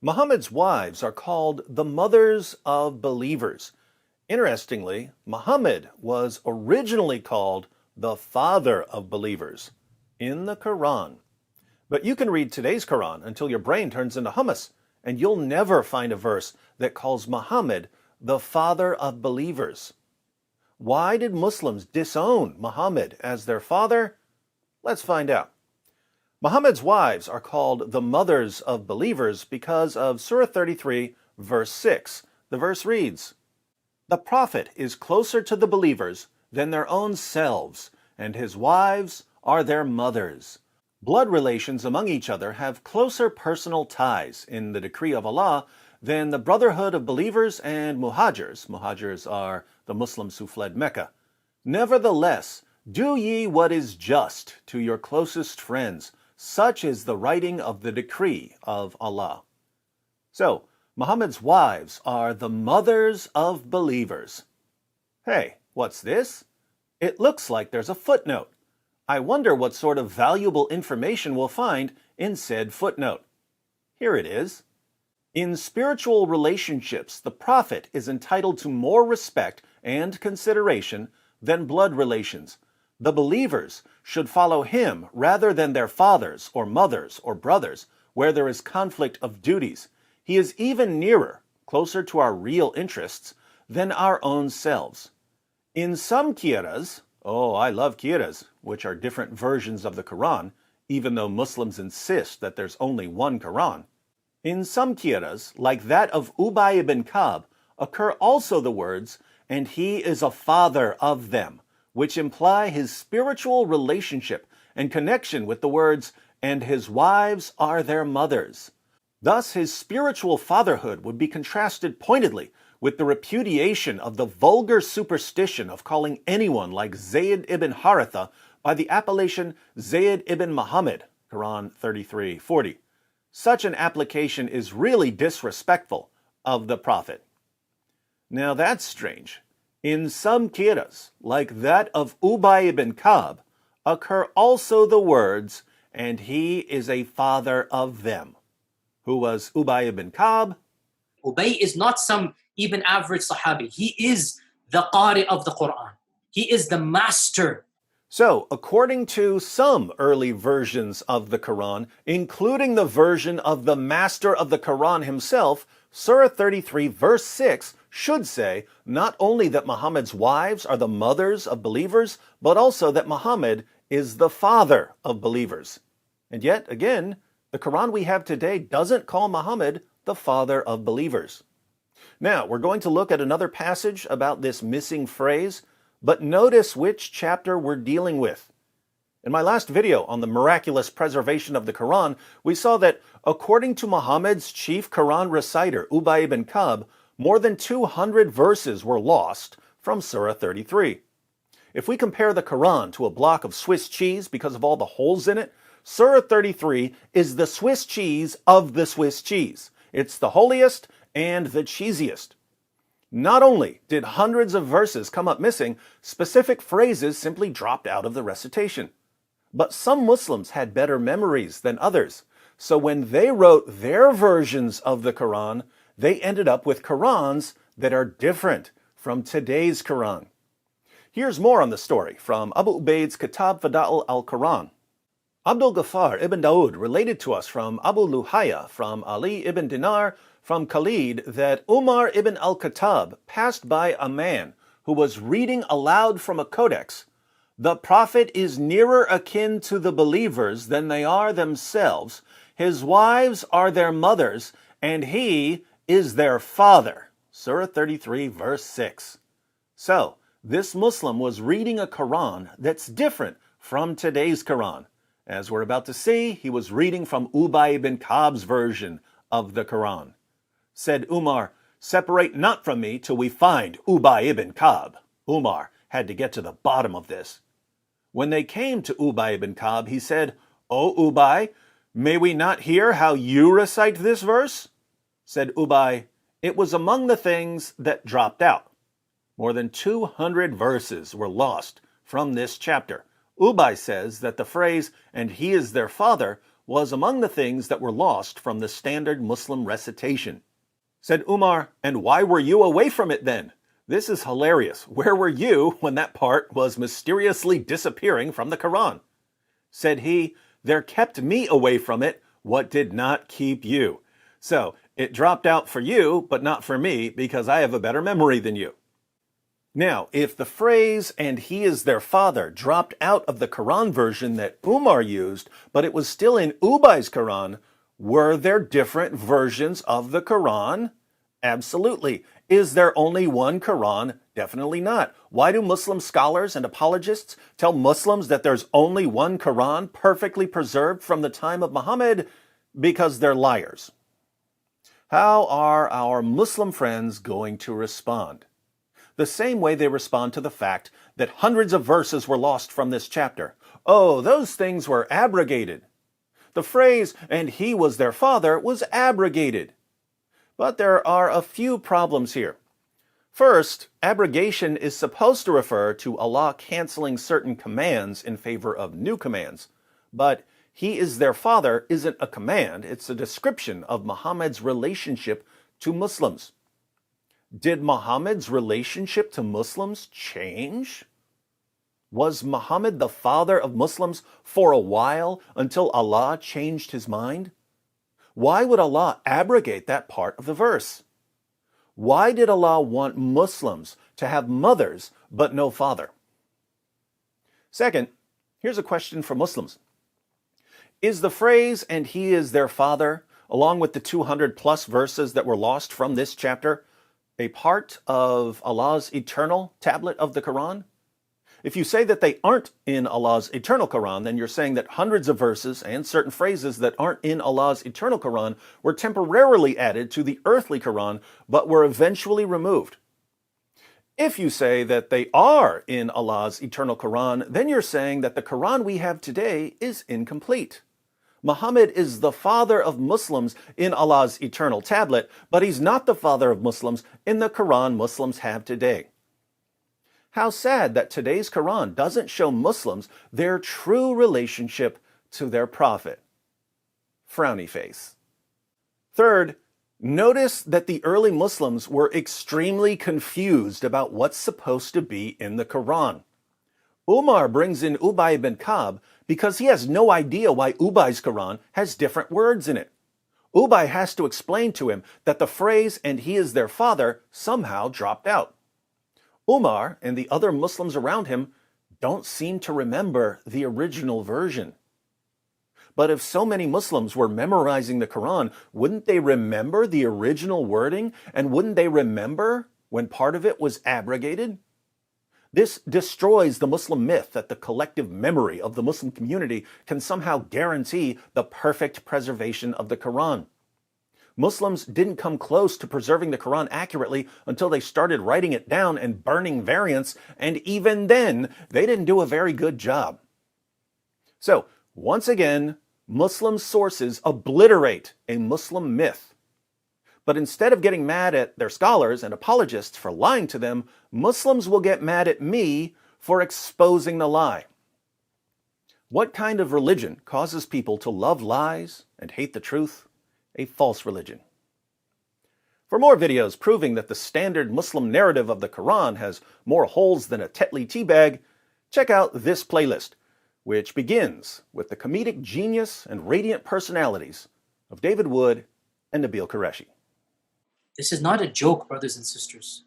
Muhammad's wives are called the mothers of believers. Interestingly, Muhammad was originally called the father of believers in the Quran. But you can read today's Quran until your brain turns into hummus, and you'll never find a verse that calls Muhammad the father of believers. Why did Muslims disown Muhammad as their father? Let's find out. Muhammad's wives are called the mothers of believers because of Surah 33, verse 6. The verse reads, "The Prophet is closer to the believers than their own selves, and his wives are their mothers." Blood relations among each other have closer personal ties in the decree of Allah than the brotherhood of believers and muhajirs. Muhajirs are the Muslims who fled Mecca. Nevertheless, do ye what is just to your closest friends. Such is the writing of the decree of Allah. So, Muhammad's wives are the mothers of believers. Hey, what's this? It looks like there's a footnote. I wonder what sort of valuable information we'll find in said footnote. Here it is. In spiritual relationships, the Prophet is entitled to more respect and consideration than blood relations. The believers should follow him rather than their fathers or mothers or brothers, where there is conflict of duties. He is even nearer, closer to our real interests, than our own selves. In some qiras, I love qiras, which are different versions of the Quran, even though Muslims insist that there's only one Quran. In some qiras, like that of Ubay ibn Ka'b, occur also the words, "and he is a father of them," which imply his spiritual relationship and connection with the words, "and his wives are their mothers." Thus, his spiritual fatherhood would be contrasted pointedly with the repudiation of the vulgar superstition of calling anyone like Zayd ibn Haritha by the appellation Zayd ibn Muhammad, Quran 33:40. Such an application is really disrespectful of the Prophet. Now that's strange. In some qiras, like that of Ubay ibn Ka'b, occur also the words, "and he is a father of them." Who was Ubay ibn Ka'b? Ubay is not some even average Sahabi. He is the Qari of the Quran. He is the master. So, according to some early versions of the Quran, including the version of the master of the Quran himself, Surah 33, verse 6 should say not only that Muhammad's wives are the mothers of believers, but also that Muhammad is the father of believers. And yet, again, the Quran we have today doesn't call Muhammad the father of believers. Now, we're going to look at another passage about this missing phrase, but notice which chapter we're dealing with. In my last video on the miraculous preservation of the Quran, we saw that according to Muhammad's chief Quran reciter, Ubay ibn Ka'b, more than 200 verses were lost from Surah 33. If we compare the Quran to a block of Swiss cheese because of all the holes in it, Surah 33 is the Swiss cheese of the Swiss cheese. It's the holiest and the cheesiest. Not only did hundreds of verses come up missing, specific phrases simply dropped out of the recitation. But some Muslims had better memories than others, so when they wrote their versions of the Quran, they ended up with Qurans that are different from today's Quran. Here's more on the story from Abu Ubaid's Kitab Fada'il al-Quran. Abdul Ghaffar ibn Daud related to us from Abu Luhaya, from Ali ibn Dinar, from Khalid, that Umar ibn al-Khattab passed by a man who was reading aloud from a codex, "The Prophet is nearer akin to the believers than they are themselves. His wives are their mothers, and he is their father." Surah 33, verse 6. So, this Muslim was reading a Quran that's different from today's Quran. As we're about to see, he was reading from Ubay ibn Ka'b's version of the Quran. Said Umar, "Separate not from me till we find Ubay ibn Ka'b." Umar had to get to the bottom of this. When they came to Ubay ibn Ka'b, he said, "O Ubay, may we not hear how you recite this verse?" Said Ubay, "It was among the things that dropped out." More than 200 verses were lost from this chapter. Ubay says that the phrase, "and he is their father," was among the things that were lost from the standard Muslim recitation. Said Umar, "And why were you away from it then? This is hilarious. Where were you when that part was mysteriously disappearing from the Quran?" Said he, "There kept me away from it what did not keep you. So it dropped out for you, but not for me, because I have a better memory than you." Now, if the phrase, "and he is their father," dropped out of the Quran version that Umar used, but it was still in Ubay's Quran, were there different versions of the Quran? Absolutely. Is there only one Quran? Definitely not. Why do Muslim scholars and apologists tell Muslims that there's only one Quran perfectly preserved from the time of Muhammad? Because they're liars. How are our Muslim friends going to respond? The same way they respond to the fact that hundreds of verses were lost from this chapter. Oh, those things were abrogated. The phrase, "and he was their father," was abrogated. But there are a few problems here. First, abrogation is supposed to refer to Allah canceling certain commands in favor of new commands. But "he is their father" isn't a command, it's a description of Muhammad's relationship to Muslims. Did Muhammad's relationship to Muslims change? Was Muhammad the father of Muslims for a while until Allah changed his mind? Why would Allah abrogate that part of the verse? Why did Allah want Muslims to have mothers but no father? Second, here's a question for Muslims. Is the phrase, "and he is their father," along with the 200 plus verses that were lost from this chapter, a part of Allah's eternal tablet of the Quran? If you say that they aren't in Allah's eternal Quran, then you're saying that hundreds of verses and certain phrases that aren't in Allah's eternal Quran were temporarily added to the earthly Quran, but were eventually removed. If you say that they are in Allah's eternal Quran, then you're saying that the Quran we have today is incomplete. Muhammad is the father of Muslims in Allah's eternal tablet, but he's not the father of Muslims in the Quran Muslims have today. How sad that today's Quran doesn't show Muslims their true relationship to their prophet. Frowny face. Third, notice that the early Muslims were extremely confused about what's supposed to be in the Quran. Umar brings in Ubay ibn Ka'b because he has no idea why Ubay's Quran has different words in it. Ubay has to explain to him that the phrase, "and he is their father," somehow dropped out. Umar and the other Muslims around him don't seem to remember the original version. But if so many Muslims were memorizing the Quran, wouldn't they remember the original wording? And wouldn't they remember when part of it was abrogated? This destroys the Muslim myth that the collective memory of the Muslim community can somehow guarantee the perfect preservation of the Quran. Muslims didn't come close to preserving the Quran accurately until they started writing it down and burning variants, and even then, they didn't do a very good job. So, once again, Muslim sources obliterate a Muslim myth. But instead of getting mad at their scholars and apologists for lying to them, Muslims will get mad at me for exposing the lie. What kind of religion causes people to love lies and hate the truth? A false religion. For more videos proving that the standard Muslim narrative of the Quran has more holes than a Tetley teabag, check out this playlist, which begins with the comedic genius and radiant personalities of David Wood and Nabil Qureshi. This is not a joke, brothers and sisters.